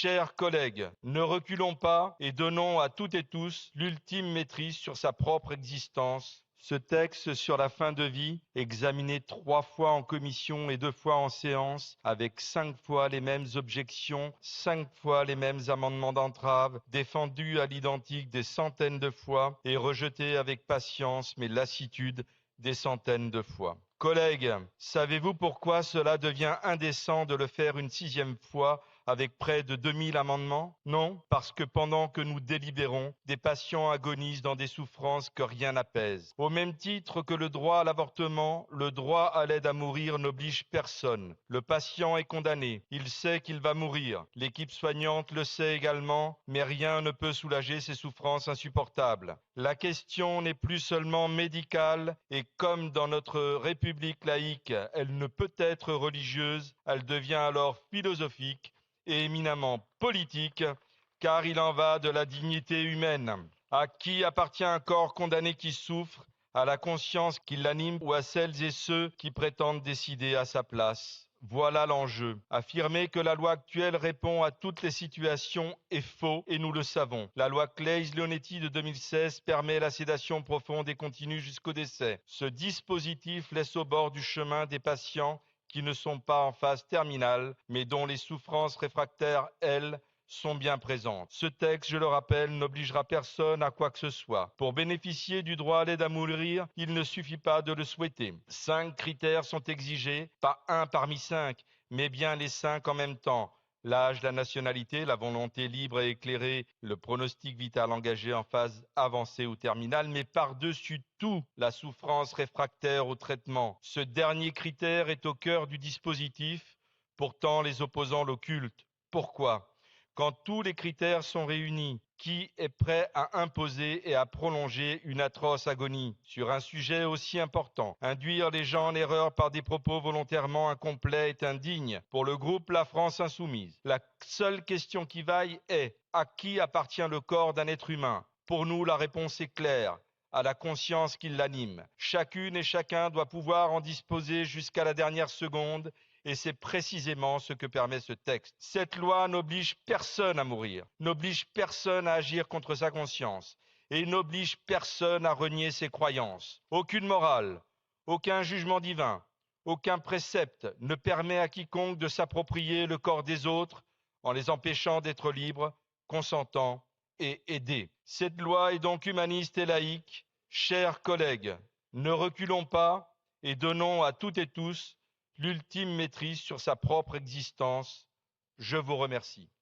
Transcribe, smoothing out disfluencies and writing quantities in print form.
Chers collègues, ne reculons pas et donnons à toutes et tous l'ultime maîtrise sur sa propre existence. Ce texte sur la fin de vie, examiné 3 fois en commission et 2 fois en séance, avec 5 fois les mêmes objections, 5 fois les mêmes amendements d'entrave, défendus à l'identique des centaines de fois et rejetés avec patience mais lassitude des centaines de fois. Collègues, savez-vous pourquoi cela devient indécent de le faire une 6e fois avec près de 2000 amendements? Non, parce que pendant que nous délibérons, des patients agonisent dans des souffrances que rien n'apaise. Au même titre que le droit à l'avortement, le droit à l'aide à mourir n'oblige personne. Le patient est condamné, il sait qu'il va mourir. L'équipe soignante le sait également, mais rien ne peut soulager ces souffrances insupportables. La question n'est plus seulement médicale et comme dans notre République laïque, elle ne peut être religieuse, elle devient alors philosophique et éminemment politique, car il en va de la dignité humaine. À qui appartient un corps condamné qui souffre, à la conscience qui l'anime ou à celles et ceux qui prétendent décider à sa place? Voilà l'enjeu. Affirmer que la loi actuelle répond à toutes les situations est faux et nous le savons. La loi Claeys-Leonetti de 2016 permet la sédation profonde et continue jusqu'au décès. Ce dispositif laisse au bord du chemin des patients qui ne sont pas en phase terminale, mais dont les souffrances réfractaires, elles, sont bien présentes. Ce texte, je le rappelle, n'obligera personne à quoi que ce soit. Pour bénéficier du droit à l'aide à mourir, il ne suffit pas de le souhaiter. 5 critères sont exigés, pas un parmi 5, mais bien les 5 en même temps. L'âge, la nationalité, la volonté libre et éclairée, le pronostic vital engagé en phase avancée ou terminale, mais par-dessus tout, la souffrance réfractaire au traitement. Ce dernier critère est au cœur du dispositif, pourtant les opposants l'occultent. Pourquoi? Quand tous les critères sont réunis, qui est prêt à imposer et à prolonger une atroce agonie sur un sujet aussi important? Induire les gens en erreur par des propos volontairement incomplets est indigne. Pour le groupe La France Insoumise, la seule question qui vaille est: à qui appartient le corps d'un être humain? Pour nous, la réponse est claire: à la conscience qui l'anime. Chacune et chacun doit pouvoir en disposer jusqu'à la dernière seconde, et c'est précisément ce que permet ce texte. Cette loi n'oblige personne à mourir, n'oblige personne à agir contre sa conscience, et n'oblige personne à renier ses croyances. Aucune morale, aucun jugement divin, aucun précepte ne permet à quiconque de s'approprier le corps des autres en les empêchant d'être libres, consentants et aidés. Cette loi est donc humaniste et laïque. Chers collègues, ne reculons pas et donnons à toutes et tous l'ultime maîtrise sur sa propre existence. Je vous remercie.